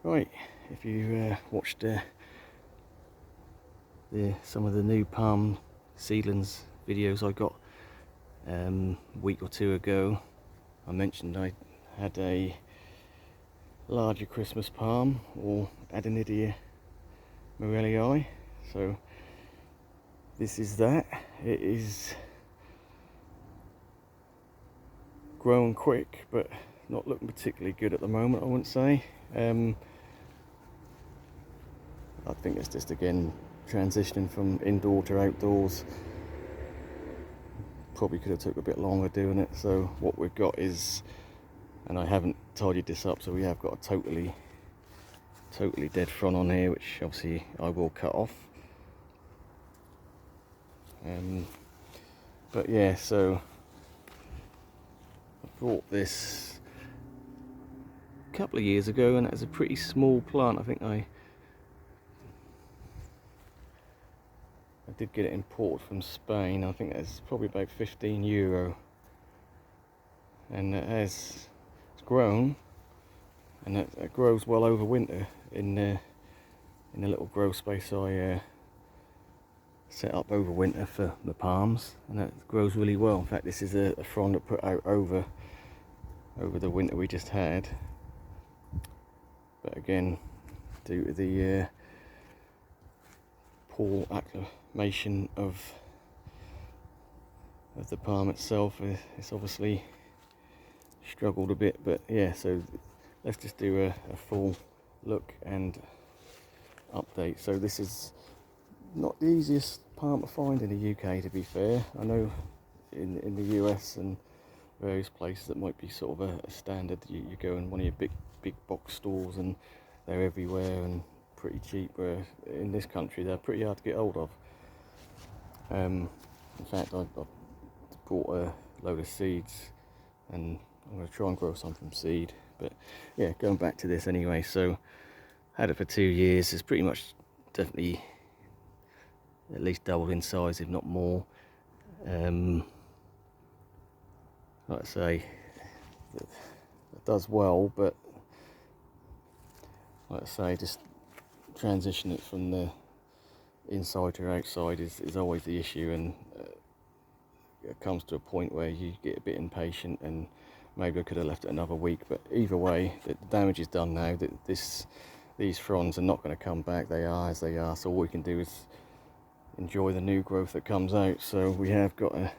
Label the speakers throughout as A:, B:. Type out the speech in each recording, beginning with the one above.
A: Right, if you watched some of the new palm seedlings videos I got a week or two ago, I mentioned I had a larger Christmas palm, or Adenidia morellii. So this is that. It is growing quick, but not looking particularly good at the moment, I wouldn't say. I think it's just, again, transitioning from indoor to outdoors. Probably could have took a bit longer doing it. So what we've got is, and I haven't tidied this up, so we have got a totally dead front on here, which obviously I will cut off. But yeah, so I bought this a couple of years ago, and it was a pretty small plant. I think I did get it imported from Spain. I think it's probably about €15, and it's grown, and it grows well over winter in the little grow space I set up over winter for the palms, and it grows really well. In fact, this is a frond that put out over the winter we just had, but again, due to the poor acclimation of the palm itself, it's obviously struggled a bit. But yeah, so let's just do a full look and update. So this is not the easiest palm to find in the UK, to be fair. I know in the US and various places that might be sort of a standard. You go in one of your big box stores and they're everywhere and pretty cheap, where in this country they're pretty hard to get hold of. In fact, I bought a load of seeds, and I'm going to try and grow some from seed. But yeah, going back to this anyway, so had it for 2 years. It's pretty much definitely at least doubled in size, if not more. Like I say, it does well, but like I say, just transition it from the inside to outside is always the issue, and it comes to a point where you get a bit impatient, and maybe I could have left it another week. But either way, the damage is done now. That these fronds are not going to come back. They are as they are, so all we can do is enjoy the new growth that comes out. So we have got a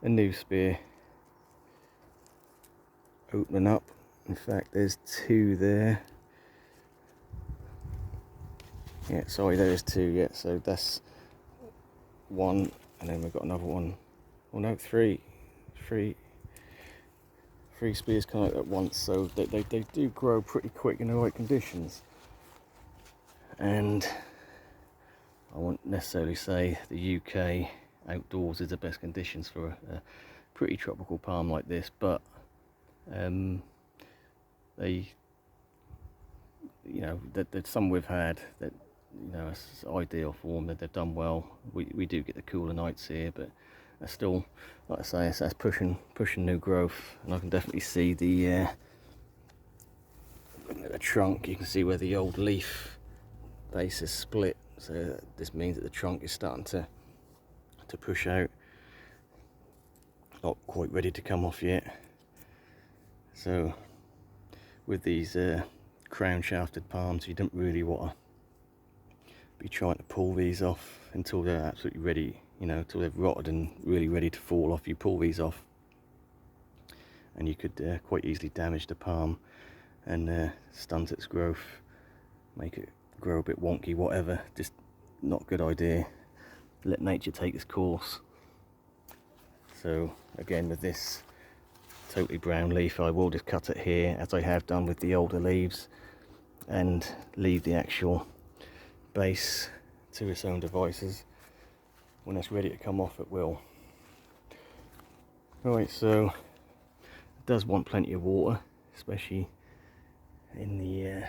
A: new spear opening up. In fact, there's two there. Yeah, sorry, there's two. Yeah, so that's one, and then we've got another one. Well, no, three spears come out at once. So they do grow pretty quick in the right conditions. And I won't necessarily say the UK outdoors is the best conditions for a pretty tropical palm like this, but they, the some we've had that, it's ideal for them. That they've done well. We do get the cooler nights here, but that's still, like I say, that's pushing new growth. And I can definitely see the looking at the trunk. You can see where the old leaf base is split. So this means that the trunk is starting to push out. Not quite ready to come off yet. So with these crown shafted palms, you don't really want to be trying to pull these off until they're absolutely ready, until they've rotted and really ready to fall off. You pull these off and you could quite easily damage the palm and stunt its growth, make it grow a bit wonky, whatever. Just not a good idea. Let nature take its course. So again, with this totally brown leaf, I will just cut it here, as I have done with the older leaves, and leave the actual base to its own devices. When it's ready to come off, it will. Right, so it does want plenty of water, especially in the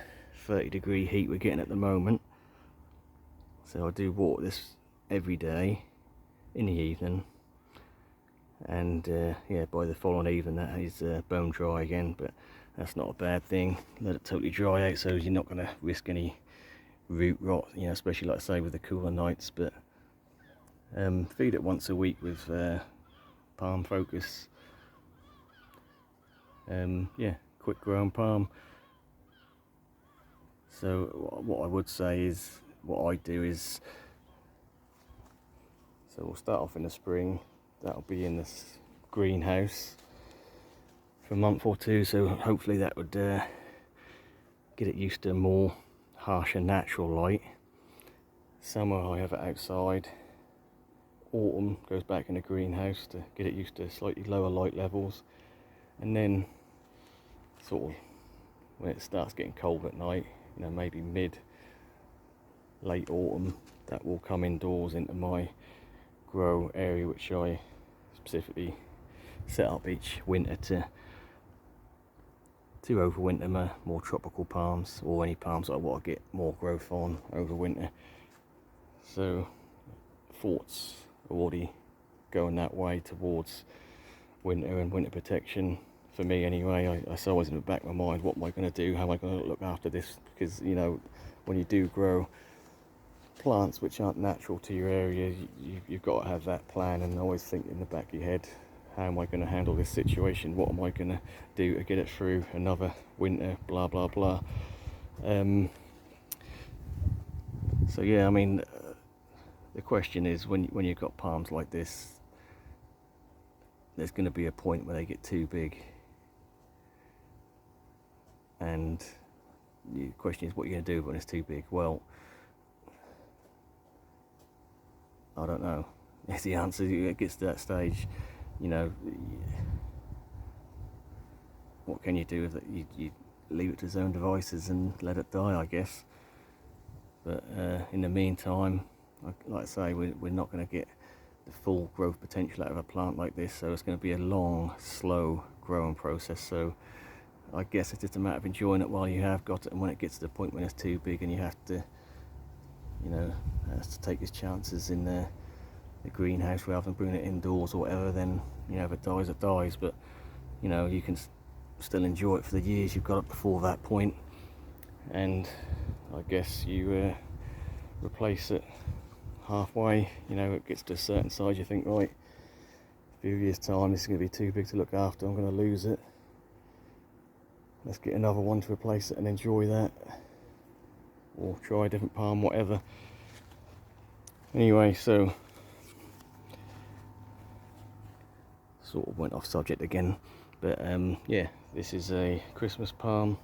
A: 30-degree heat we're getting at the moment. So I do water this every day in the evening, and yeah, by the following evening that is bone dry again. But That's not a bad thing. Let it totally dry out so you're not going to risk any root rot, you know, especially like I say with the cooler nights. But feed it once a week with Palm Focus. Yeah, quick growing palm. So what I would say is, what I do is, so we'll start off in the spring. That'll be in this greenhouse for a month or two, so hopefully that would get it used to more harsher natural light. Summer I have it outside. Autumn goes back in the greenhouse to get it used to slightly lower light levels, and then sort of when it starts getting cold at night, you know, maybe late autumn, that will come indoors into my grow area, which I specifically set up each winter to overwinter my more tropical palms, or any palms that I want to get more growth on over winter. So thoughts are already going that way towards winter and winter protection for me anyway. I saw always in the back of my mind, what am I going to do, how am I going to look after this? Because, you know, when you do grow plants which aren't natural to your area, you've got to have that plan, and always think in the back of your head, how am I going to handle this situation? What am I going to do to get it through another winter? Blah blah blah. So yeah, I mean, the question is, when you've got palms like this, there's going to be a point where they get too big, and the question is, what are you going to do when it's too big? Well, I don't know. It's the answer. It gets to that stage, you know, what can you do with it? You leave it to its own devices and let it die, I guess. But in the meantime, like I say, we're not going to get the full growth potential out of a plant like this, so it's going to be a long, slow growing process. So I guess it's just a matter of enjoying it while you have got it, and when it gets to the point when it's too big and you have to, you know, has to take his chances in the greenhouse rather than bringing it indoors or whatever, then, you know, if it dies, it dies. But, you know, you can still enjoy it for the years you've got it before that point, and I guess you replace it halfway. You know, it gets to a certain size, you think, right, a few years time this is going to be too big to look after, I'm going to lose it, let's get another one to replace it and enjoy that, or try a different palm, whatever. Anyway, so sort of went off subject again, but yeah, this is a Christmas palm.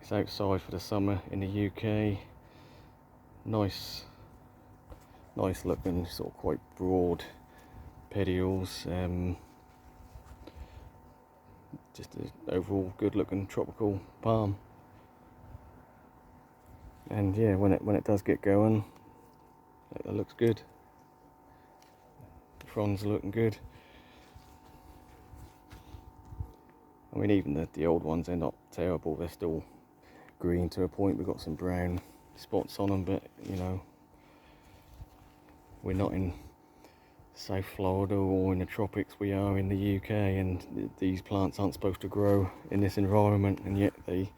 A: It's outside for the summer in the UK. Nice looking, sort of quite broad petioles. Just an overall good looking tropical palm. And yeah, when it does get going, it looks good. The fronds are looking good. I mean, even the old ones, they're not terrible. They're still green to a point. We've got some brown spots on them, but, you know, we're not in South Florida or in the tropics. We are in the UK, and these plants aren't supposed to grow in this environment, and yet they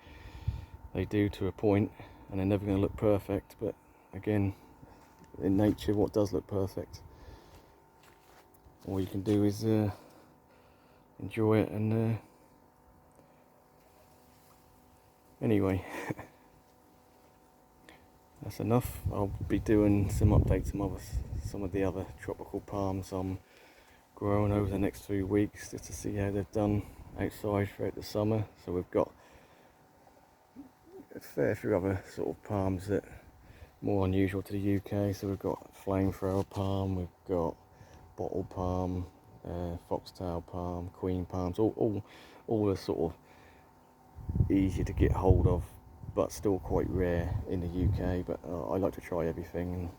A: do to a point, and they're never going to look perfect. But again, in nature, what does look perfect? All you can do is enjoy it. And anyway, that's enough. I'll be doing some updates on some of the other tropical palms I'm growing over the next 3 weeks, just to see how they've done outside throughout the summer. So we've got a fair few other sort of palms that are more unusual to the UK. So we've got flamethrower palm, we've got bottle palm, foxtail palm, queen palms, all the sort of easier to get hold of, but still quite rare in the UK. But I like to try everything and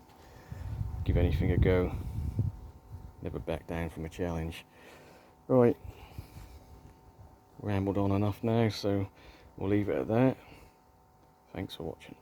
A: give anything a go. Never back down from a challenge. Right, rambled on enough now, so we'll leave it at that. Thanks for watching.